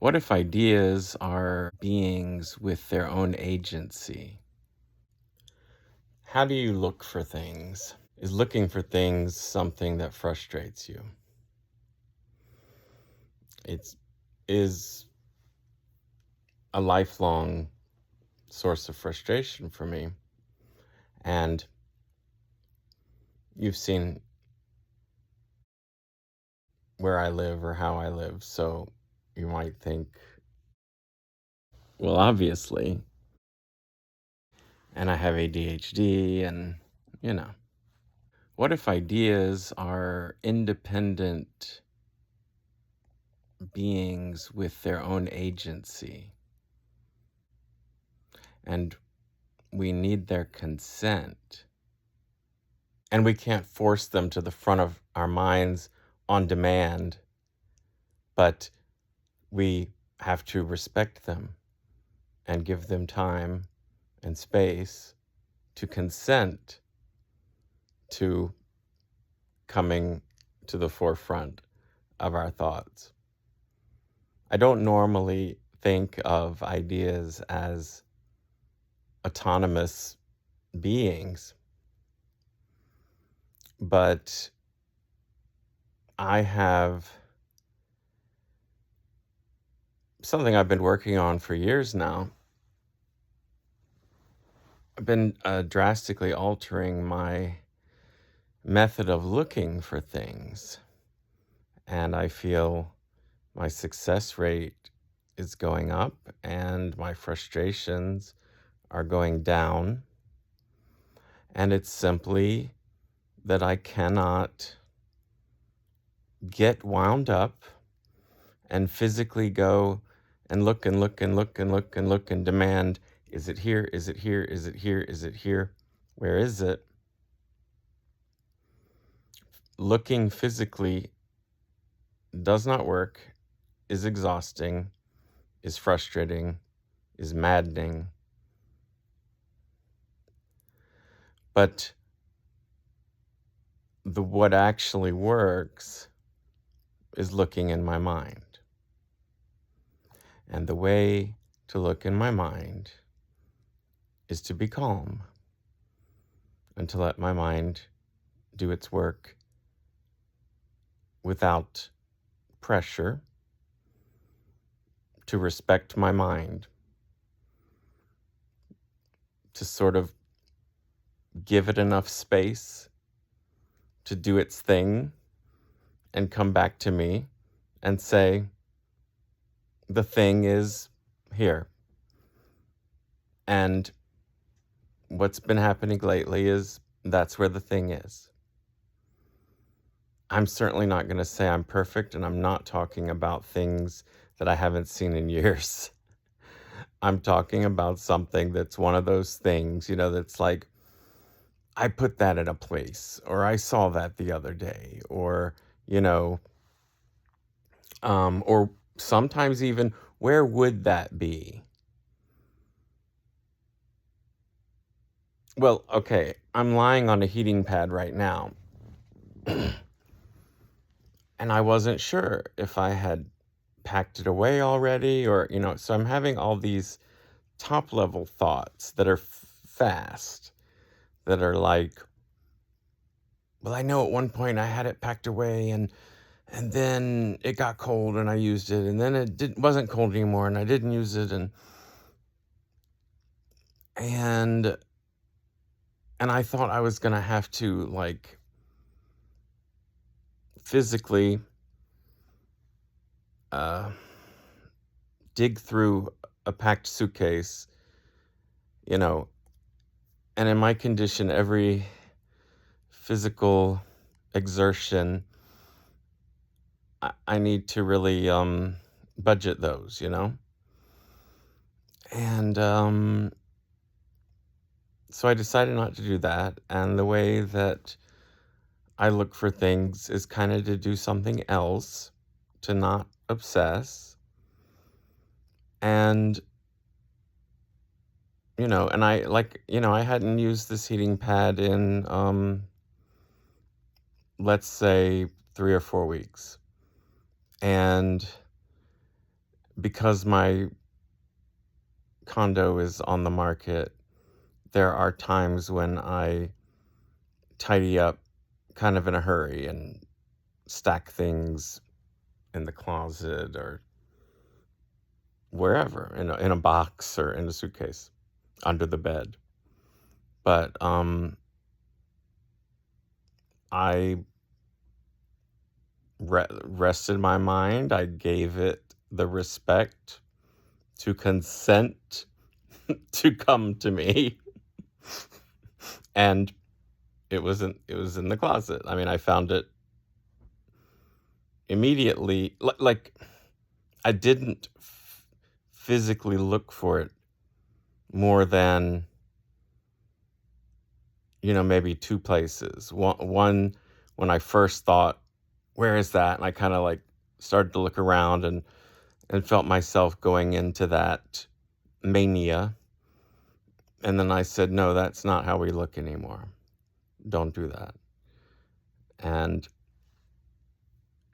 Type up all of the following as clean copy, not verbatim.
What if ideas are beings with their own agency? How do you look for things? Is looking for things something that frustrates you? It's is a lifelong source of frustration for me. And you've seen where I live or how I live, so you might think, well, obviously, and I have ADHD and, you know. What if ideas are independent beings with their own agency and we need their consent and we can't force them to the front of our minds on demand, but we have to respect them and give them time and space to consent to coming to the forefront of our thoughts. I don't normally think of ideas as autonomous beings, but I have something I've been working on for years now. I've been drastically altering my method of looking for things, and I feel my success rate is going up and my frustrations are going down. And it's simply that I cannot get wound up and physically go and look and look and look and look and look and demand, is it here? Is it here? Is it here? Is it here? Where is it? Looking physically does not work, is exhausting, is frustrating, is maddening. But what actually works is looking in my mind. And the way to look in my mind is to be calm and to let my mind do its work without pressure, to respect my mind, to sort of give it enough space to do its thing and come back to me and say, the thing is here. And what's been happening lately is that's where the thing is. I'm certainly not going to say I'm perfect, and I'm not talking about things that I haven't seen in years. I'm talking about something that's one of those things, that's like, I put that in a place, or I saw that the other day, or, or sometimes even, where would that be? Well, okay, I'm lying on a heating pad right now. And I wasn't sure if I had packed it away already or, so I'm having all these top level thoughts that are fast, that are like, well, I know at one point I had it packed away and then it got cold and I used it, and then it wasn't cold anymore and I didn't use it, and I thought I was going to have to like physically dig through a packed suitcase, and in my condition, every physical exertion, I need to really budget those, and so I decided not to do that. And the way that I look for things is kind of to do something else, to not obsess. And, and I hadn't used this heating pad in, let's say 3 or 4 weeks. And because my condo is on the market, there are times when I tidy up kind of in a hurry and stack things in the closet or wherever, in a box or in a suitcase under the bed. But I rested my mind. I gave it the respect to consent to come to me, and it was in the closet. I mean, I found it immediately. Like I didn't physically look for it more than, maybe two places. One when I first thought, where is that? And I kind of like started to look around and felt myself going into that mania. And then I said, no, that's not how we look anymore. Don't do that. And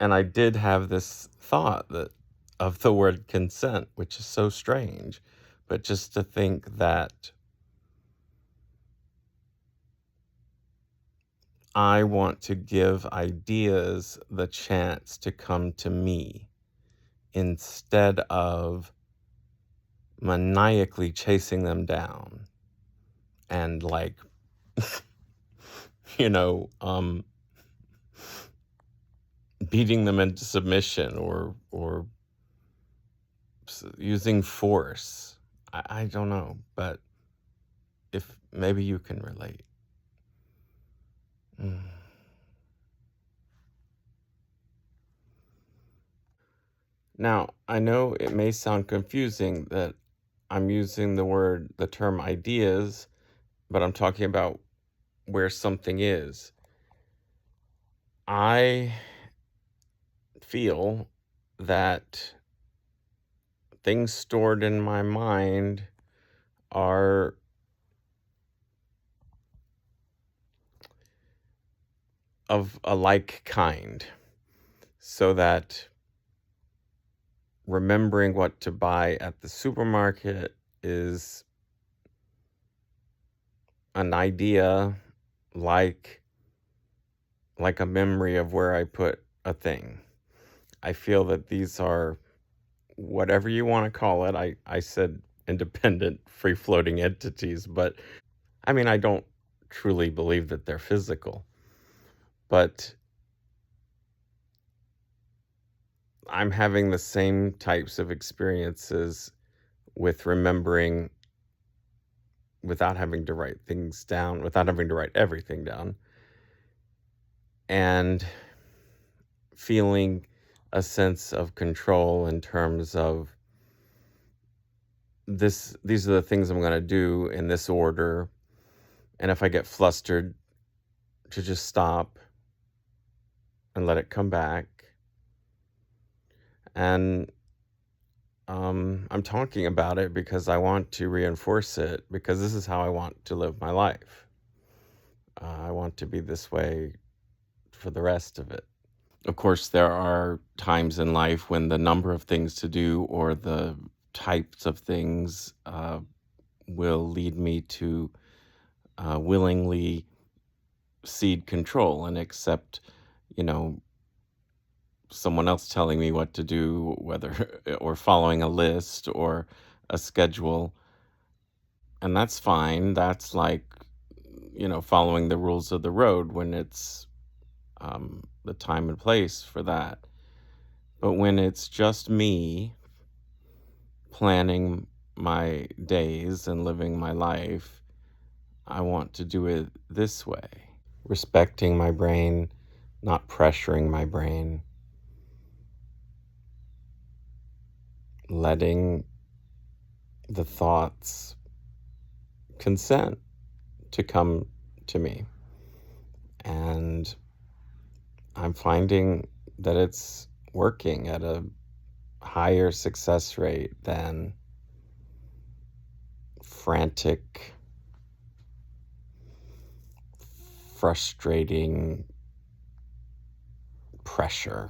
I did have this thought that of the word consent, which is so strange, but just to think that I want to give ideas the chance to come to me instead of maniacally chasing them down and like, you know, beating them into submission or using force. I don't know, but if maybe you can relate. Mm. Now, I know it may sound confusing that I'm using the term ideas, but I'm talking about where something is. I feel that things stored in my mind are of a like kind, so that remembering what to buy at the supermarket is an idea like a memory of where I put a thing. I feel that these are, whatever you want to call it. I said independent, free floating entities, but I mean, I don't truly believe that they're physical. But I'm having the same types of experiences with remembering without having to write things down, without having to write everything down, and feeling a sense of control in terms of these are the things I'm going to do in this order. And if I get flustered, to just stop and let it come back. And I'm talking about it because I want to reinforce it, because this is how I want to live my life. I want to be this way for the rest of it. Of course, there are times in life when the number of things to do or the types of things will lead me to willingly cede control and accept, someone else telling me what to do, whether or following a list or a schedule. And that's fine. That's like, following the rules of the road when it's the time and place for that. But when it's just me planning my days and living my life, I want to do it this way, respecting my brain, not pressuring my brain, letting the thoughts consent to come to me. And I'm finding that it's working at a higher success rate than frantic, frustrating pressure.